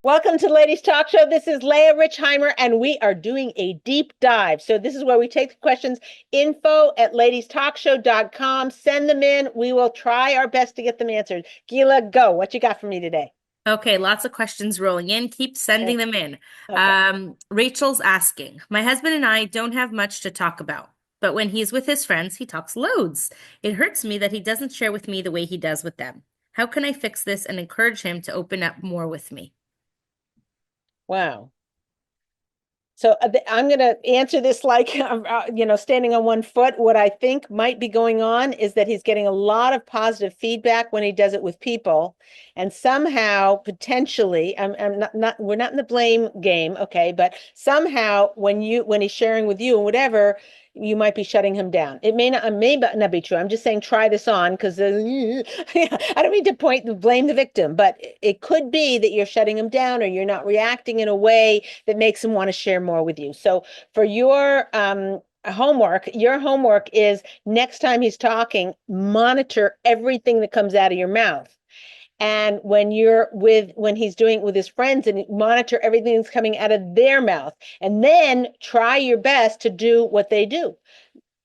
Welcome to Ladies Talk Show. This is Leah Richeimer, and we are doing a deep dive. So this is where we take the questions, info@ladiestalkshow.com. Send them in. We will try our best to get them answered. Gila, go. What you got for me today? Okay, lots of questions rolling in. Keep Okay. sending them in. Okay. Rachel's asking, my husband and I don't have much to talk about, but when he's with his friends, he talks loads. It hurts me that he doesn't share with me the way he does with them. How can I fix this and encourage him to open up more with me? Wow. So I'm going to answer this like, standing on one foot. What I think might be going on is that he's getting a lot of positive feedback when he does it with people. And somehow, potentially, we're not in the blame game, okay? But somehow when he's sharing with you and whatever, you might be shutting him down. It may not be true. I'm just saying try this on because I don't mean to blame the victim, but it could be that you're shutting him down or you're not reacting in a way that makes him want to share more with you. So for your homework is next time he's talking, monitor everything that comes out of your mouth. And when he's doing it with his friends, and monitor everything that's coming out of their mouth, and then try your best to do what they do.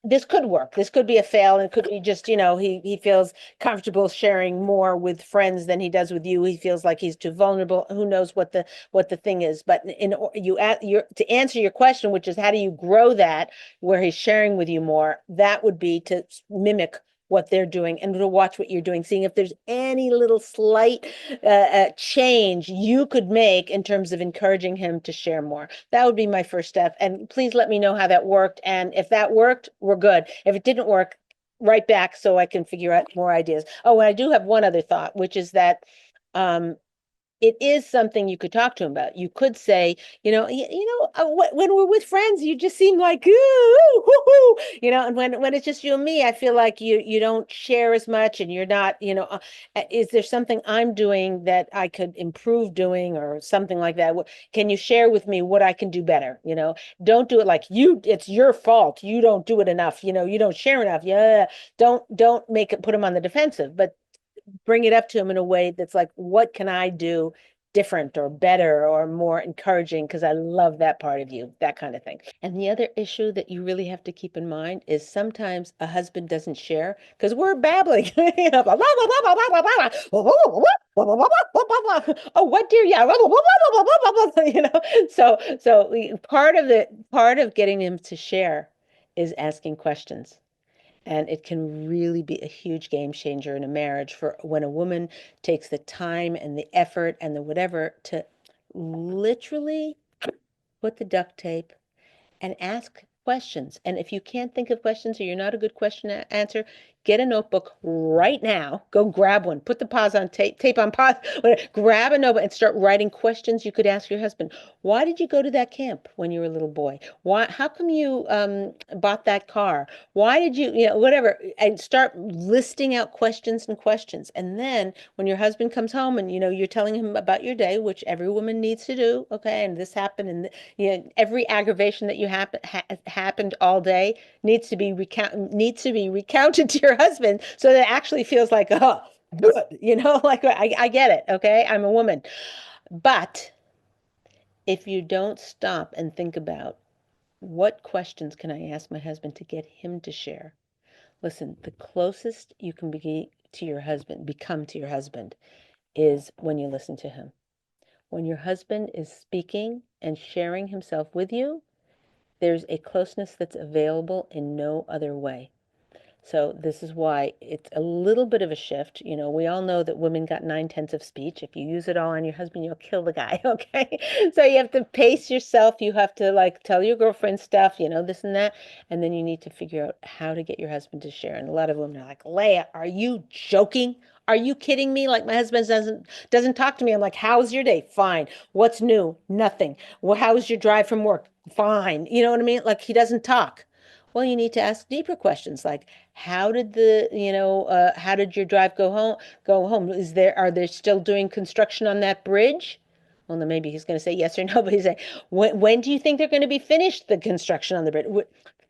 This could work. This could be a fail, and it could be just, he feels comfortable sharing more with friends than he does with you. He feels like he's too vulnerable. Who knows what the thing is? But to answer your question, which is how do you grow that where he's sharing with you more, that would be to mimic what they're doing and to watch what you're doing, seeing if there's any little slight change you could make in terms of encouraging him to share more. That would be my first step. And please let me know how that worked. And if that worked, we're good. If it didn't work, right back so I can figure out more ideas. Oh, and I do have one other thought, which is that um, it is something you could talk to him about. You could say, when we're with friends, you just seem like, ooh, hoo, hoo. And when it's just you and me, I feel like you don't share as much, and you're not, is there something I'm doing that I could improve doing, or something like that? Can you share with me what I can do better? Don't do it like it's your fault. You don't do it enough. You don't share enough. Yeah. Don't put him on the defensive, but bring it up to him in a way that's like, what can I do different or better or more encouraging? Because I love that part of you, that kind of thing. And the other issue that you really have to keep in mind is sometimes a husband doesn't share because we're babbling. Oh, what dear? Yeah. So part of getting him to share is asking questions. And it can really be a huge game changer in a marriage for when a woman takes the time and the effort and the whatever to literally put the duct tape and ask questions. And if you can't think of questions or you're not a good question answer, get a notebook right now. Go grab one. Put the pause on tape on pause. Grab a notebook and start writing questions you could ask your husband. Why did you go to that camp when you were a little boy? Why? How come you bought that car? Why did whatever? And start listing out questions and questions. And then when your husband comes home and you're telling him about your day, which every woman needs to do, okay? And this happened, and every aggravation that happened all day needs to be recounted to your husband so that it actually feels like, oh, good, like I get it, okay? I'm a woman. But if you don't stop and think about what questions can I ask my husband to get him to share? Listen, the closest you can become to your husband is when you listen to him. When your husband is speaking and sharing himself with you, there's a closeness that's available in no other way. So this is why it's a little bit of a shift. We all know that women got 9/10 of speech. If you use it all on your husband, you'll kill the guy. Okay. So you have to pace yourself. You have to like tell your girlfriend stuff, this and that. And then you need to figure out how to get your husband to share. And a lot of women are like, Leah, are you joking? Are you kidding me? Like my husband doesn't talk to me. I'm like, how's your day? Fine. What's new? Nothing. Well, how's your drive from work? Fine. You know what I mean? Like he doesn't talk. Well, you need to ask deeper questions like, how did your drive go home? Are they still doing construction on that bridge? Well, then maybe he's going to say yes or no, but he's like, when do you think they're going to be finished the construction on the bridge?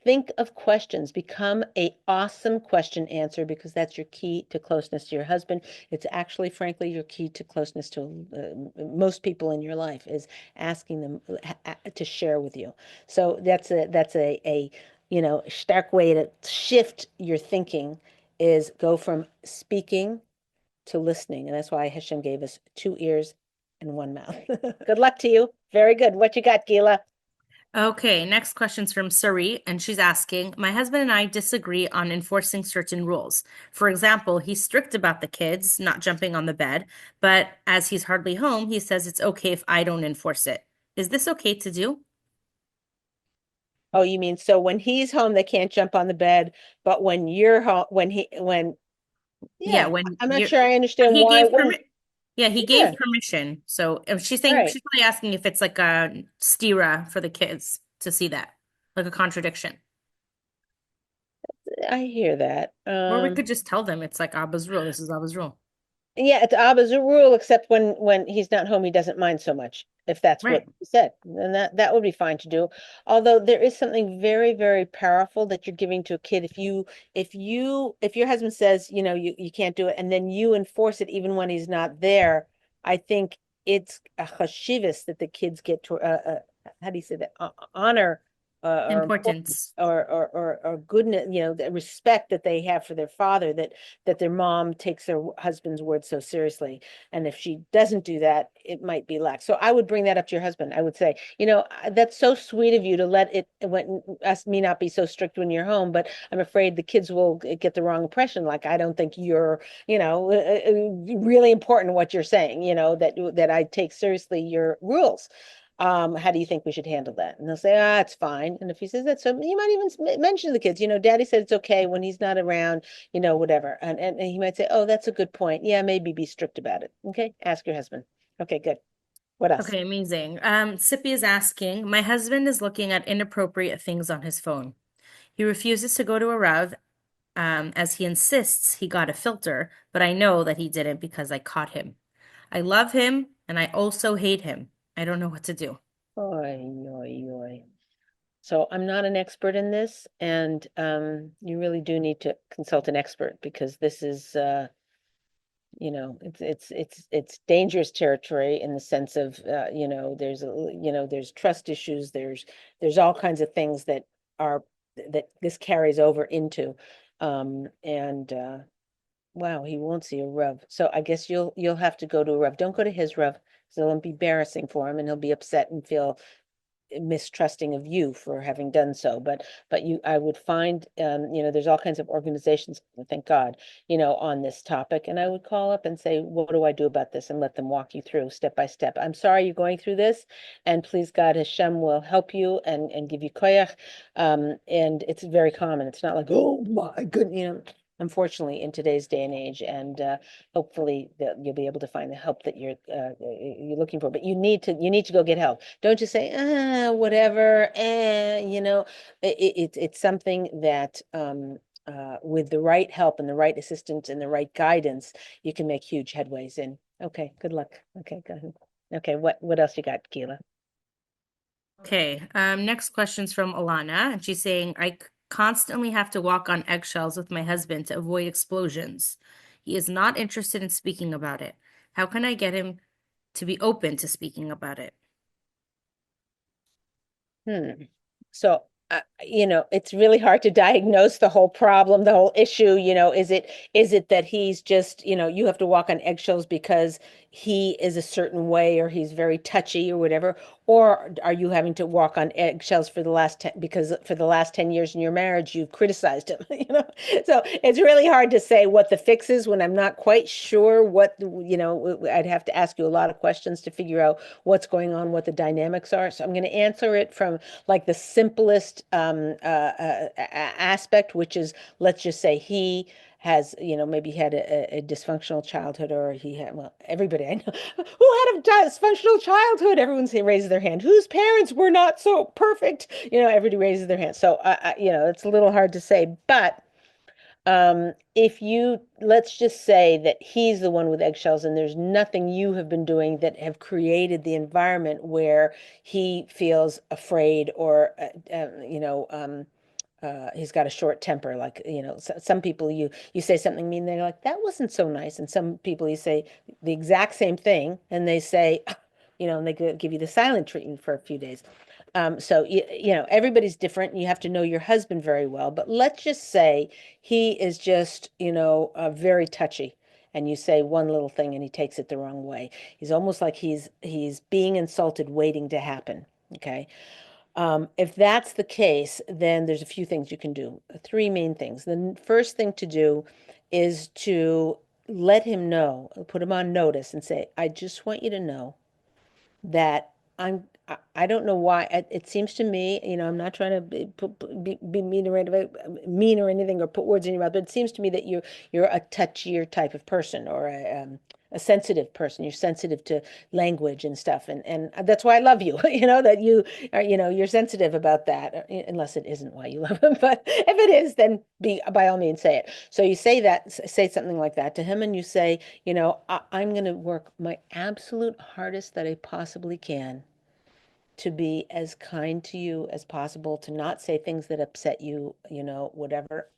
think of questions. Become a awesome question answer because that's your key to closeness to your husband. It's actually, frankly, your key to closeness to most people in your life is asking them to share with you. So that's a stark way to shift your thinking is go from speaking to listening. And that's why Hashem gave us two ears and one mouth. Good luck to you. Very good. What you got, Gila? Okay, next question's from Suri, and she's asking, my husband and I disagree on enforcing certain rules. For example, he's strict about the kids not jumping on the bed, but as he's hardly home, he says it's okay if I don't enforce it. Is this okay to do? Oh, you mean so when he's home, they can't jump on the bed, but when you're home, Yeah, yeah, when I'm not you're sure I understand he why gave it wouldn't. permit. Yeah, he gave Yeah, permission. So if she's saying right. she's probably asking if it's like a stira for the kids to see that, like a contradiction. I hear that. Or we could just tell them it's like Abba's rule. This is Abba's rule. Yeah, it's Abba's a rule, except when he's not home, he doesn't mind so much, if that's what Right. he said. And that would be fine to do. Although there is something very, very powerful that you're giving to a kid. If your husband says, you can't do it, and then you enforce it even when he's not there, I think it's a chashivas that the kids get to how do you say that? Honor or importance Importance. or goodness, the respect that they have for their father, that their mom takes their husband's word so seriously. And if she doesn't do that, it might be lax. So I would bring that up to your husband. I would say, that's so sweet of you to let it when us me not be so strict when you're home, but I'm afraid the kids will get the wrong impression. Like I don't think you're, really important what you're saying, that I take seriously your rules. How do you think we should handle that? And they'll say, it's fine. And if he says that, so you might even mention to the kids, daddy said it's okay when he's not around, whatever. And he might say, oh, that's a good point. Yeah, maybe be strict about it. Okay. Ask your husband. Okay, good. What else? Okay, amazing. Sippy is asking, my husband is looking at inappropriate things on his phone. He refuses to go to a Rav, as he insists he got a filter, but I know that he didn't because I caught him. I love him and I also hate him. I don't know what to do. Oy, oy, oy. So I'm not an expert in this, and you really do need to consult an expert because this is it's dangerous territory in the sense of there's trust issues, there's all kinds of things are that this carries over into and wow, he won't see a Rev. So I guess you'll have to go to a Rev. Don't go to his Rev, so it'll be embarrassing for him and he'll be upset and feel mistrusting of you for having done so. But I would find there's all kinds of organizations, thank God, on this topic. And I would call up and say, what do I do about this? And let them walk you through step by step. I'm sorry you're going through this. And please God, Hashem will help you and give you koyach. And it's very common. It's not like, oh my goodness, unfortunately in today's day and age. And hopefully that you'll be able to find the help that you're looking for. But you need to go get help. Don't just say, whatever, it's something that with the right help and the right assistance and the right guidance, you can make huge headways in. Okay, good luck. Okay, go ahead. Okay, what else you got, Keela? Okay, next question's from Alana, and she's saying, constantly have to walk on eggshells with my husband to avoid explosions. He is not interested in speaking about it. How can I get him to be open to speaking about it? Hmm. So, it's really hard to diagnose the whole problem, the whole issue. Is it that he's just, you have to walk on eggshells because he is a certain way or he's very touchy or whatever? Or are you having to walk on eggshells because for the last 10 years in your marriage, you've criticized him, So it's really hard to say what the fix is when I'm not quite sure I'd have to ask you a lot of questions to figure out what's going on, what the dynamics are. So I'm going to answer it from like the simplest aspect, which is, let's just say he has, maybe had a dysfunctional childhood, or he had, well, everybody I know who had a dysfunctional childhood, everyone's raises their hand. Whose parents were not so perfect? Everybody raises their hand. So, it's a little hard to say, but if let's just say that he's the one with eggshells and there's nothing you have been doing that have created the environment where he feels afraid or he's got a short temper. Like, some people you say something mean, they're like, that wasn't so nice. And some people you say the exact same thing and they say, and they give you the silent treatment for a few days. So everybody's different. You have to know your husband very well. But let's just say he is just, very touchy. And you say one little thing and he takes it the wrong way. He's almost like he's being insulted, waiting to happen. Okay. If that's the case, then there's a few things you can do. Three main things. The first thing to do is to let him know, put him on notice and say, I just want you to know that I don't know why it seems to me, I'm not trying to be mean or anything or put words in your mouth, but it seems to me that you're a touchier type of person or a sensitive person. You're sensitive to language and stuff, and that's why I love you. That you are, you're sensitive about that, unless it isn't why you love him. But if it is, then be by all means say it. So you say that, say something like that to him, and you say, I'm going to work my absolute hardest that I possibly can to be as kind to you as possible, to not say things that upset you, whatever.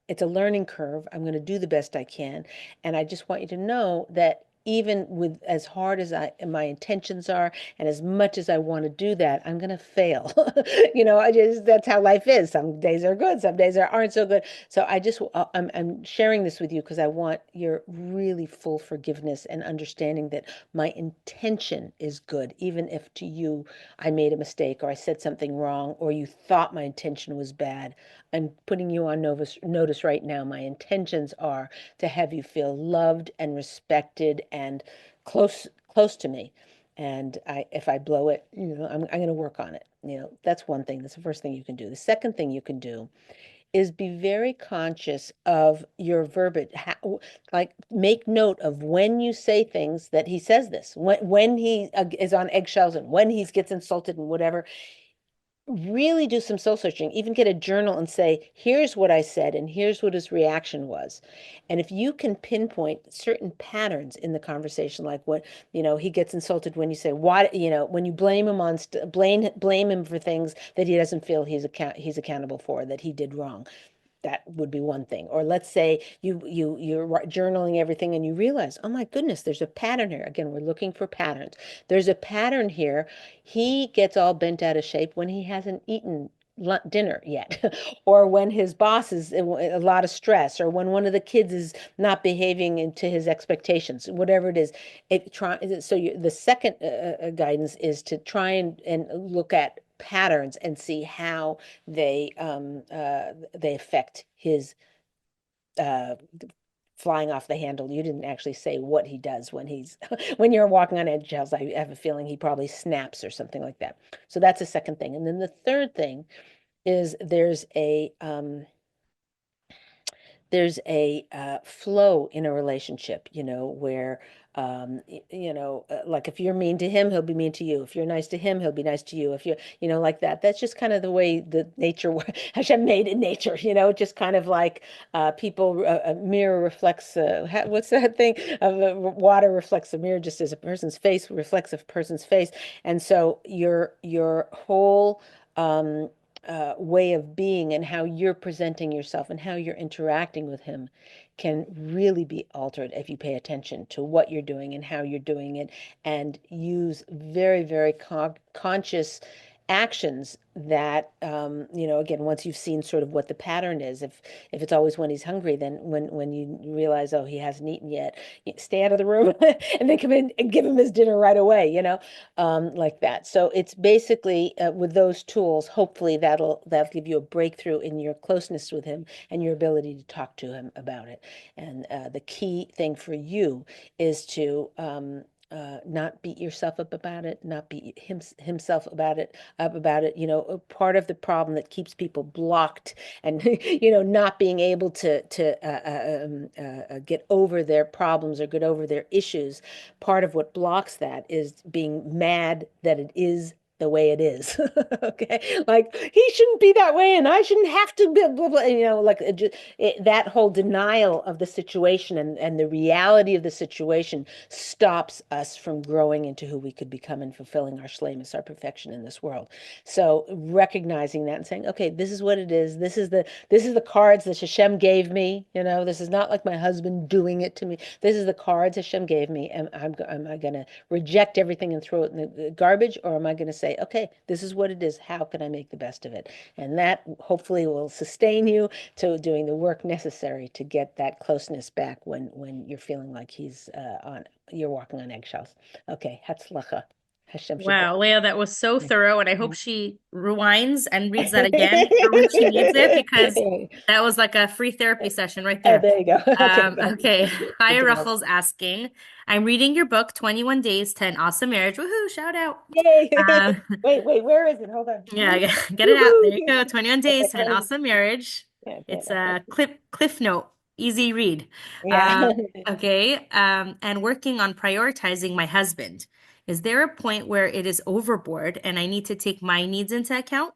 It's a learning curve. I'm going to do the best I can. And I just want you to know that even with as hard as my intentions are, and as much as I want to do that, I'm going to fail. That's how life is. Some days are good, some days aren't so good. So I'm sharing this with you because I want your really full forgiveness and understanding that my intention is good, even if to you I made a mistake or I said something wrong or you thought my intention was bad. I'm putting you on notice right now. My intentions are to have you feel loved and respected and close to me. And if I blow it, I'm going to work on it. That's one thing. That's the first thing you can do. The second thing you can do is be very conscious of your verbiage. Like make note of when you say things that he says this, when he is on eggshells and when he gets insulted and whatever. Really do some soul searching, even get a journal and say, here's what I said and here's what his reaction was. And if you can pinpoint certain patterns in the conversation, like what, he gets insulted when you say, why, when you blame him blame him for things that he doesn't feel he's accountable for, that he did wrong. That would be one thing. Or let's say you're journaling everything and you realize, oh my goodness, there's a pattern here. Again, we're looking for patterns. There's a pattern here. He gets all bent out of shape when he hasn't eaten dinner yet, or when his boss is a lot of stress, or when one of the kids is not behaving into his expectations, whatever it is. The second guidance is to try and look at patterns and see how they affect his uh, flying off the handle. You didn't actually say what he does when he's when you're walking on eggshells. I have a feeling he probably snaps or something like that. So that's the second thing. And then the third thing is there's a flow in a relationship, where, like if you're mean to him, he'll be mean to you. If you're nice to him, he'll be nice to you. If you're, like that. That's just kind of the way the nature, Hashem made in nature, just kind of like a mirror reflects, what's that thing? Water reflects a mirror just as a person's face reflects a person's face. And so your whole, way of being and how you're presenting yourself and how you're interacting with him can really be altered if you pay attention to what you're doing and how you're doing it and use very, very conscious actions that, again, once you've seen sort of what the pattern is, if it's always when he's hungry, then when you realize, oh, he hasn't eaten yet, stay out of the room and then come in and give him his dinner right away, like that. So it's basically with those tools, hopefully that'll give you a breakthrough in your closeness with him and your ability to talk to him about it. And the key thing for you is to not beat yourself up about it, not beat himself up about it. Part of the problem that keeps people blocked and not being able to get over their problems or get over their issues. Part of what blocks that is being mad that it is the way it is. Okay. Like he shouldn't be that way and I shouldn't have to be blah, blah, like that whole denial of the situation and the reality of the situation stops us from growing into who we could become and fulfilling our shlemus, our perfection in this world. So recognizing that and saying, okay, this is what it is. This is the cards that Hashem gave me. This is not like my husband doing it to me. This is the cards Hashem gave me. And am I going to reject everything and throw it in the garbage, or am I going to say, okay, this is what it is. How can I make the best of it? And that hopefully will sustain you to doing the work necessary to get that closeness back when you're feeling like you're walking on eggshells. Okay, Hatzlacha. Hashem should bless. Wow, Leah, that was so Yeah. thorough, and I hope she rewinds and reads that again for when she needs it because that was like a free therapy session right Oh, there. there you go. Okay, Okay. Hi, good job. Ruckel's asking. I'm reading your book, 21 Days to an Awesome Marriage. Woohoo, shout out. Yay. Um, Wait, where is it? Hold on. yeah, get it out. There you Woohoo. go. 21 Days to an Okay. Awesome Marriage. Yeah, It's okay. a cliff note, easy read. Yeah. Um, okay. And working on prioritizing my husband. Is there a point where it is overboard and I need to take my needs into account?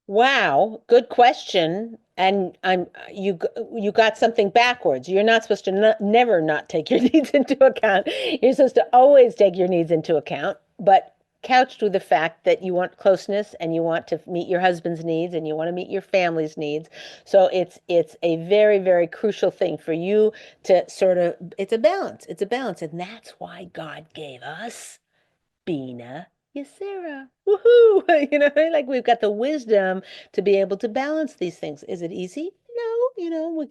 Wow, good question. And you got something backwards. You're not supposed to never not take your needs into account. You're supposed to always take your needs into account, but couched with the fact that you want closeness and you want to meet your husband's needs and you want to meet your family's needs. So it's a very, very crucial thing for you to sort of it's a balance. It's a balance. And that's why God gave us Bina Yasera. Woohoo! Like we've got the wisdom to be able to balance these things. Is it easy? No,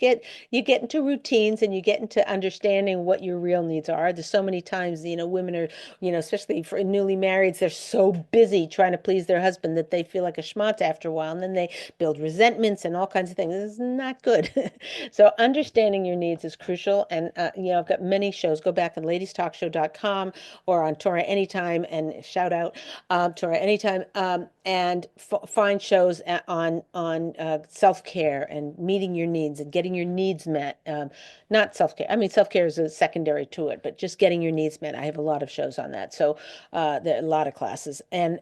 you get into routines and you get into understanding what your real needs are. There's so many times, women are, especially for newly marrieds, they're so busy trying to please their husband that they feel like a schmutz after a while, and then they build resentments and all kinds of things. This is not good. So understanding your needs is crucial. And I've got many shows. Go back on ladiestalkshow.com or on Torah Anytime and shout out Torah Anytime and find shows on self-care and meeting your needs and getting your needs met. Not self-care. I mean, self-care is a secondary to it, but just getting your needs met. I have a lot of shows on that. So there are a lot of classes and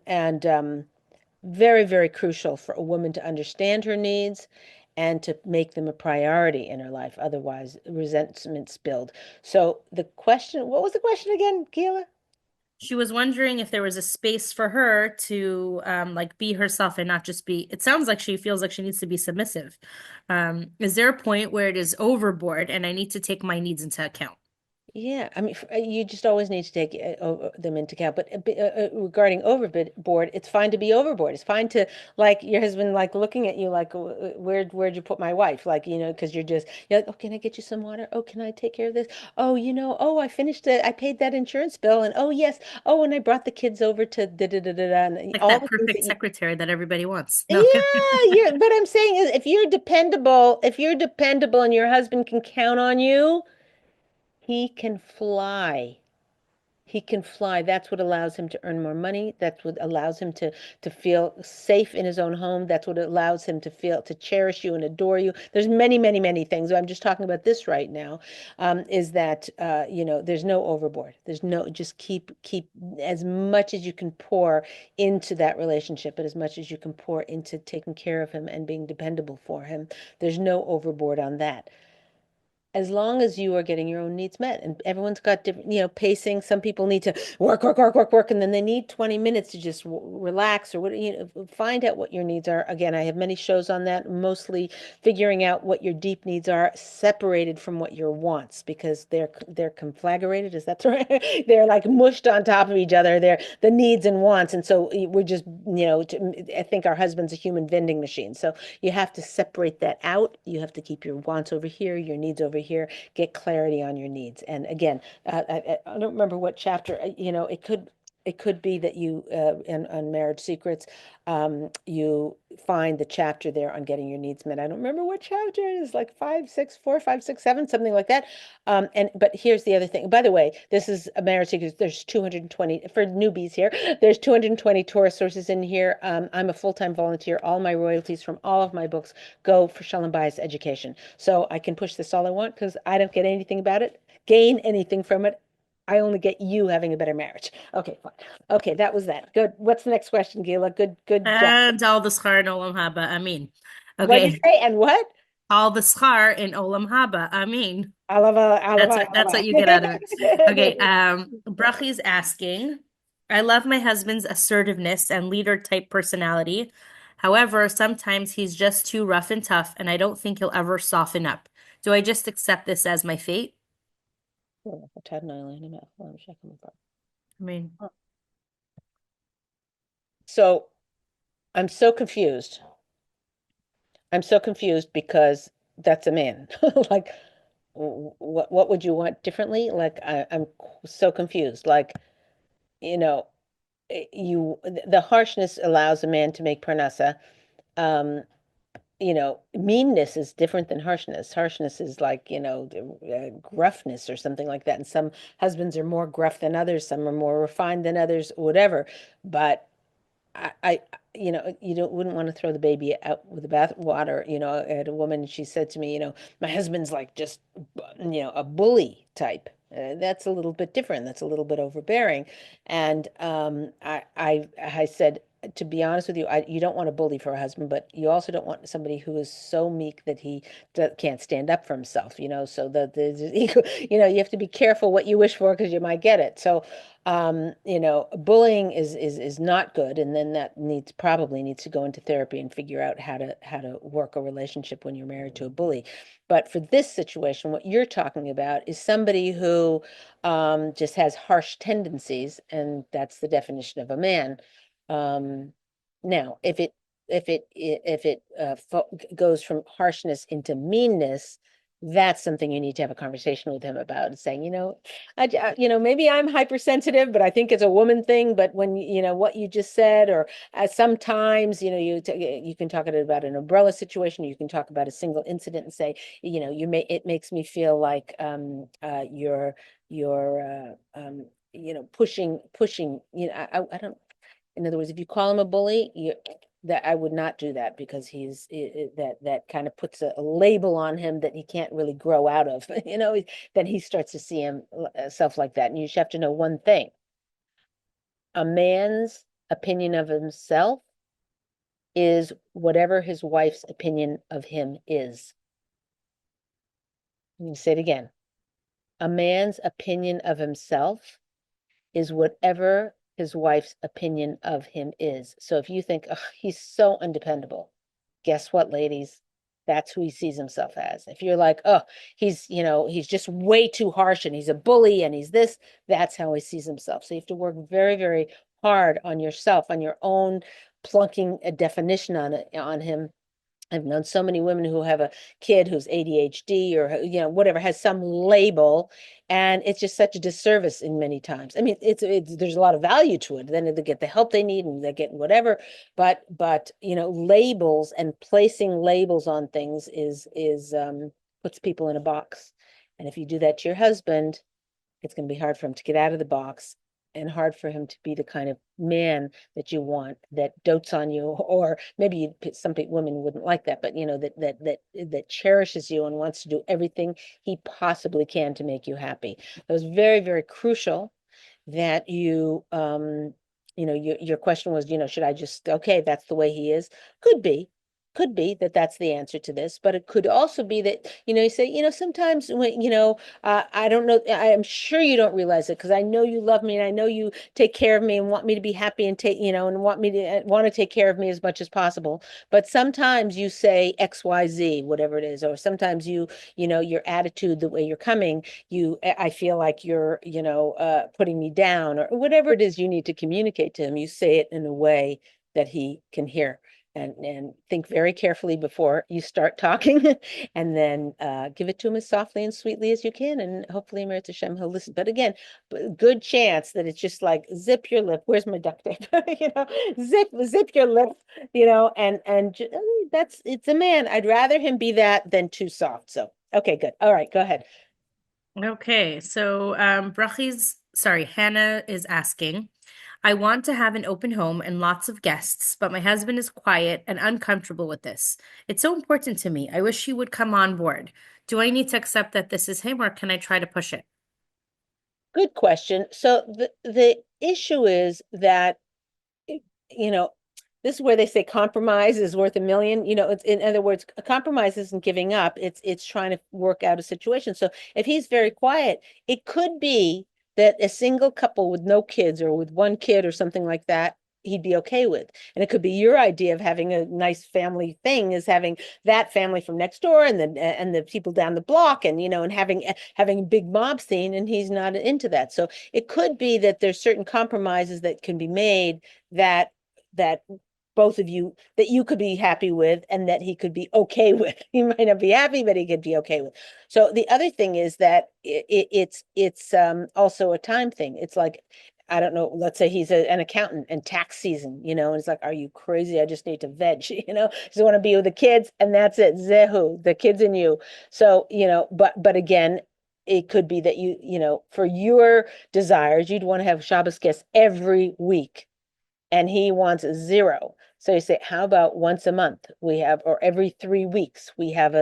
very, very crucial for a woman to understand her needs and to make them a priority in her life. Otherwise, resentments build. So what was the question again, Gila? She was wondering if there was a space for her to like be herself and not just be, it sounds like she feels like she needs to be submissive. Is there a point where it is overboard and I need to take my needs into account? Yeah, I mean, you just always need to take them into account. But regarding overboard, it's fine to be overboard. It's fine to like your husband like looking at you like, where'd you put my wife? Like, because you're like, oh, can I get you some water? Oh, can I take care of this? Oh, oh, I paid that insurance bill, and oh yes, oh, and I brought the kids over to da da da da da, and Like all that the things that perfect you. secretary that everybody wants. No. Yeah, but I'm saying is if you're dependable and your husband can count on you, he can fly. He can fly. That's what allows him to earn more money. That's what allows him to feel safe in his own home. That's what allows him to cherish you and adore you. There's many, many, many things. I'm just talking about this right now. Is that there's no overboard. There's no just keep as much as you can pour into that relationship, but as much as you can pour into taking care of him and being dependable for him. There's no overboard on that as long as you are getting your own needs met. And everyone's got different, pacing. Some people need to work, work, work, work, work, and then they need 20 minutes to just relax or find out what your needs are. Again, I have many shows on that, mostly figuring out what your deep needs are, separated from what your wants, because they're conflagrated. Is that right? They're like mushed on top of each other. They're the needs and wants. And so we're just, I think our husband's a human vending machine. So you have to separate that out. You have to keep your wants over here, your needs over here, get clarity on your needs. And again, I don't remember what chapter, it could be that you on Marriage Secrets, you find the chapter there on getting your needs met. I don't remember what chapter it is, like 5, 6, 4, 5, 6, 7, something like that. But here's the other thing. By the way, this is a Marriage Secrets. There's 220 for newbies here. There's 220 Torah sources in here. I'm a full-time volunteer. All my royalties from all of my books go for Shalom Bayis education. So I can push this all I want because I don't get anything about it, gain anything from it I only get you having a better marriage. Okay, fine. Okay, that was that. Good. What's the next question, Gila? Good job. And all the schar in olam haba. I mean, What did you okay, say? And what? all the schar in olam haba. I mean, Alava, that's alava, what you get out of it. Okay, alava. Brachi's asking, I love my husband's assertiveness and leader type personality. However, sometimes he's just too rough and tough, and I don't think he'll ever soften up. Do I just accept this as my fate? I mean, So I'm so confused. I'm so confused because that's a man. Like, what would you want differently? Like, I'm so confused. Like, you know, the harshness allows a man to make parnasa. Um, meanness is different than harshness. Harshness is like, gruffness or something like that. And some husbands are more gruff than others, some are more refined than others, whatever. But I, you don't wouldn't want to throw the baby out with the bath water. I had a woman, she said to me, my husband's like just, a bully type. That's a little bit different. That's a little bit overbearing. And I said, to be honest with you, you don't want a bully for a husband, but you also don't want somebody who is so meek that he can't stand up for himself. So you have to be careful what you wish for because you might get it. So bullying is not good, and then that probably needs to go into therapy and figure out how to work a relationship when you're married to a bully. But for this situation, what you're talking about is somebody who just has harsh tendencies, and that's the definition of a man. Um, Now, if it goes from harshness into meanness, that's something you need to have a conversation with him about, and saying, maybe I'm hypersensitive, but I think it's a woman thing. But when what you just said, or sometimes, you can talk about an umbrella situation. You can talk about a single incident and say, it makes me feel like you're pushing. I don't. In other words, if you call him a bully, that I would not do that because that kind of puts a label on him that he can't really grow out of. Then he starts to see himself like that. And you just have to know one thing: a man's opinion of himself is whatever his wife's opinion of him is. Let me say it again: a man's opinion of himself is whatever his wife's opinion of him is. So if you think, oh, he's so undependable, guess what, ladies? That's who he sees himself as. If you're like, oh, he's just way too harsh and he's a bully and he's this, that's how he sees himself. So you have to work very, very hard on yourself, on your own plunking a definition on him. I've known so many women who have a kid who's ADHD or whatever, has some label, and it's just such a disservice in many times. I mean, it's there's a lot of value to it. Then they get the help they need and they get whatever, but labels and placing labels on things is puts people in a box. And if you do that to your husband, it's going to be hard for him to get out of the box and hard for him to be the kind of man that you want, that dotes on you, or maybe some women wouldn't like that, but that cherishes you and wants to do everything he possibly can to make you happy. It was very, very crucial that your question was, should I just, okay, that's the way he is. Could be that that's the answer to this, but it could also be that, you say, sometimes when, I don't know, I am sure you don't realize it because I know you love me and I know you take care of me and want me to be happy and and want to take care of me as much as possible. But sometimes you say XYZ, whatever it is, or sometimes your attitude, the way you're coming, I feel like you're putting me down, or whatever it is you need to communicate to him. You say it in a way that he can hear, and think very carefully before you start talking, and then give it to him as softly and sweetly as you can, and hopefully Meretz Hashem, he'll listen. But again, good chance that it's just like, zip your lip, where's my duct tape? Zip your lip, and it's a man. I'd rather him be that than too soft. So okay, good. All right, go ahead. okay, so Hannah is asking, I want to have an open home and lots of guests, but my husband is quiet and uncomfortable with this. It's so important to me. I wish he would come on board. Do I need to accept that this is him, or can I try to push it? Good question. So the issue is that, you know, this is where they say compromise is worth a million. It's, in other words, a compromise isn't giving up. It's trying to work out a situation. So if he's very quiet, it could be that a single couple with no kids or with one kid or something like that, he'd be okay with. And it could be your idea of having a nice family thing is having that family from next door and the people down the block and and having a big mob scene, and he's not into that. So it could be that there's certain compromises that can be made that that both of you that you could be happy with and that he could be okay with. He might not be happy, but he could be okay with. So the other thing is that it's also a time thing. It's like, I don't know, let's say he's an accountant and tax season, and it's like, are you crazy? I just need to veg, just want to be with the kids and that's it. Zehu, the kids and you. So, but again, it could be that for your desires, you'd want to have Shabbos guests every week and he wants zero. So you say, how about once a month we have, or every 3 weeks we have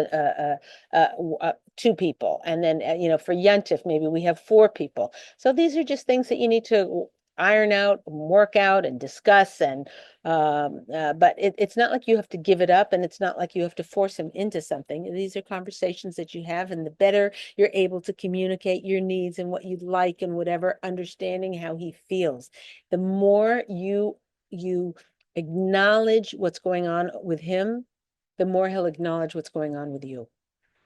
two people, and then for Yontif maybe we have four people. So these are just things that you need to iron out, work out, and discuss. And but it's not like you have to give it up, and it's not like you have to force him into something. These are conversations that you have, and the better you're able to communicate your needs and what you'd like and whatever, understanding how he feels, the more you acknowledge what's going on with him, the more he'll acknowledge what's going on with you.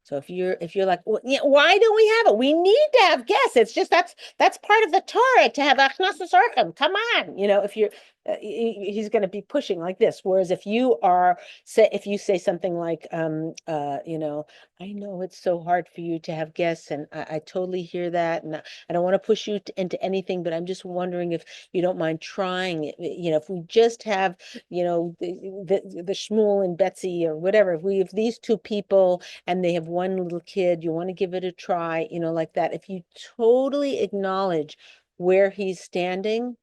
So if you're like, well, yeah, why do we have it? We need to have guests. It's just that's part of the Torah to have achnasas orchim. Come on, if you're he's going to be pushing like this. Whereas if you say something like, I know it's so hard for you to have guests, and I totally hear that, and I don't want to push you into anything, but I'm just wondering if you don't mind trying it. If we just have, the Shmuel and Betsy or whatever, if we have these two people and they have one little kid, you want to give it a try, like that. If you totally acknowledge where he's standing,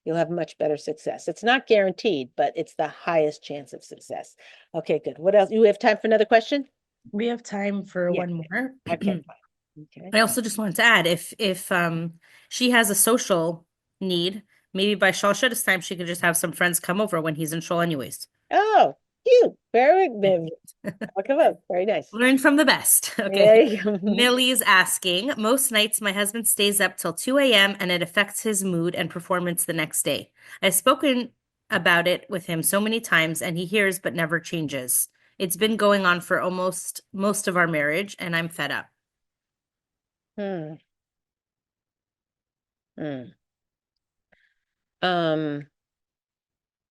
you'll have much better success. It's not guaranteed, but it's the highest chance of success. Okay, good. What else? You have time for another question? We have time for Yeah. one more. Okay, fine. Okay. I also just wanted to add, if she has a social need, maybe by Shul Shidduch's time she could just have some friends come over when he's in Shul anyways. Oh, cute. Very, very, very nice. Learn from the best. There Okay. you go. Millie's asking, most nights my husband stays up till 2 a.m. and it affects his mood and performance the next day. I've spoken about it with him so many times and he hears but never changes. It's been going on for almost most of our marriage and I'm fed up. Hmm. Hmm. Um,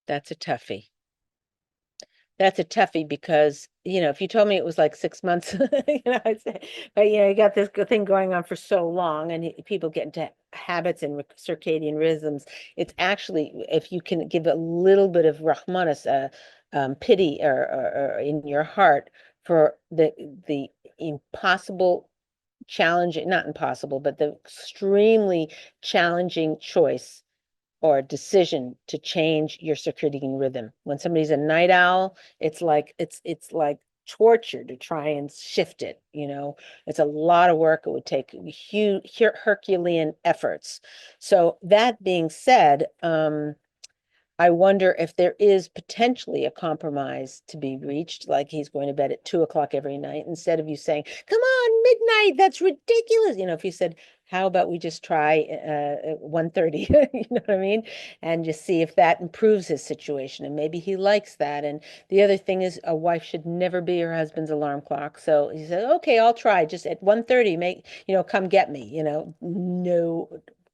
that's a toughie. That's a toughie because, if you told me it was like 6 months, I'd say, but you got this thing going on for so long, and people get into habits and circadian rhythms. It's actually, if you can give a little bit of rahmanas, pity or in your heart for the impossible, challenging, not impossible, but the extremely challenging choice or decision to change your circadian rhythm. When somebody's a night owl, it's like torture to try and shift it. It's a lot of work. It would take huge Herculean efforts. So that being said, I wonder if there is potentially a compromise to be reached, like he's going to bed at 2 o'clock every night, instead of you saying, come on, midnight, that's ridiculous. If you said, how about we just try 1:30, you know what I mean? And just see if that improves his situation. And maybe he likes that. And the other thing is, a wife should never be her husband's alarm clock. So he said, okay, I'll try just at 1:30, come get me, no,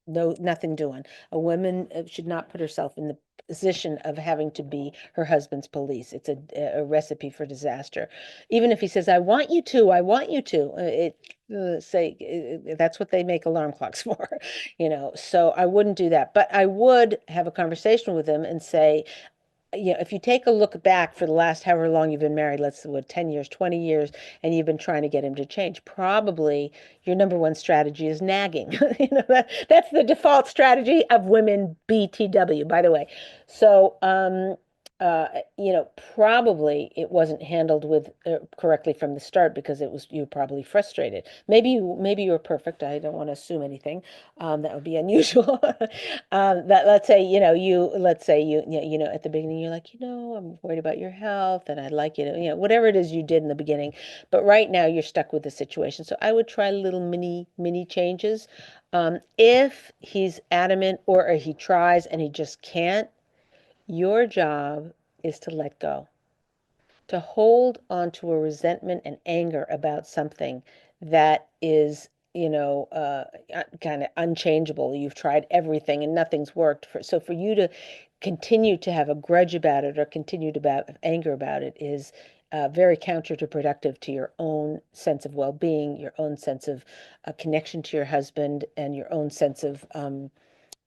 no, nothing doing. A woman should not put herself in the position of having to be her husband's police. It's a recipe for disaster. Even if he says, I want you to, I want you to, that's what they make alarm clocks for, so I wouldn't do that. But I would have a conversation with him and say, if you take a look back for the last however long you've been married, let's say, what, 10 years, 20 years, and you've been trying to get him to change, probably your number one strategy is nagging. That's the default strategy of women BTW, by the way. So, Probably it wasn't handled with correctly from the start because it was you were probably frustrated. Maybe you were perfect. I don't want to assume anything. That would be unusual. That let's say let's say at the beginning you're like I'm worried about your health and I'd like whatever it is you did in the beginning, but right now you're stuck with the situation. So I would try little mini changes. If he's adamant or he tries and he just can't, your job is to let go, to hold onto a resentment and anger about something that is, kind of unchangeable. You've tried everything and nothing's worked. So for you to continue to have a grudge about it or continue to have anger about it is very counterproductive to your own sense of well-being, your own sense of connection to your husband, and your own sense of um,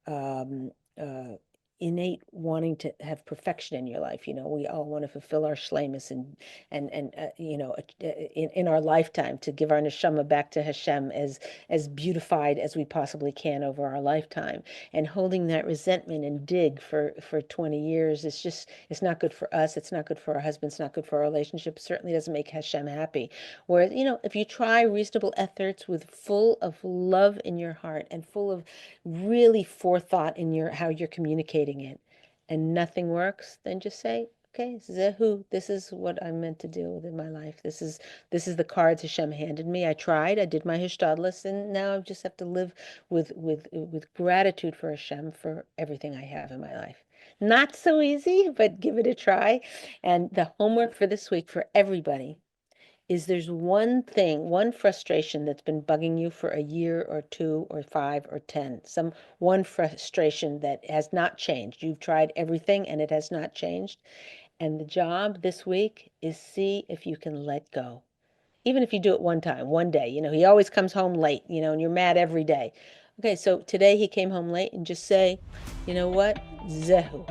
uh, innate wanting to have perfection in your life. We all want to fulfill our shlemus and in our lifetime to give our neshama back to Hashem as beautified as we possibly can over our lifetime. And holding that resentment and dig for 20 years is just it's not good for us. It's not good for our husbands. It's not good for our relationship. It certainly doesn't make Hashem happy. Whereas if you try reasonable efforts with full of love in your heart and full of really forethought in your how you're communicating it and nothing works, then just say, okay, Zehu, this is what I'm meant to do in my life. This is the cards Hashem handed me. I tried, I did my hishtadlus, and now I just have to live with gratitude for Hashem for everything I have in my life. Not so easy, but give it a try. And the homework for this week for everybody is there's one thing, one frustration that's been bugging you for a year or two or 5 or 10, one frustration that has not changed. You've tried everything and it has not changed. And the job this week is see if you can let go. Even if you do it one time, one day, he always comes home late, and you're mad every day. Okay, so today he came home late and just say, you know what? Zehu.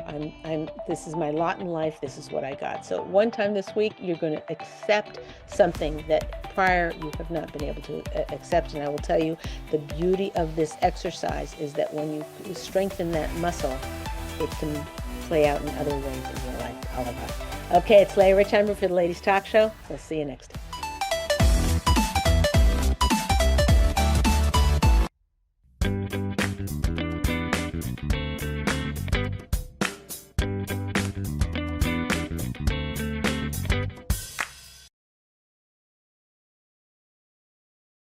This is my lot in life. This is what I got. So one time this week, you're going to accept something that prior you have not been able to accept. And I will tell you, the beauty of this exercise is that when you strengthen that muscle, it can play out in other ways in your life. Okay, it's Leah Richeimer for the Ladies Talk Show. We'll see you next time.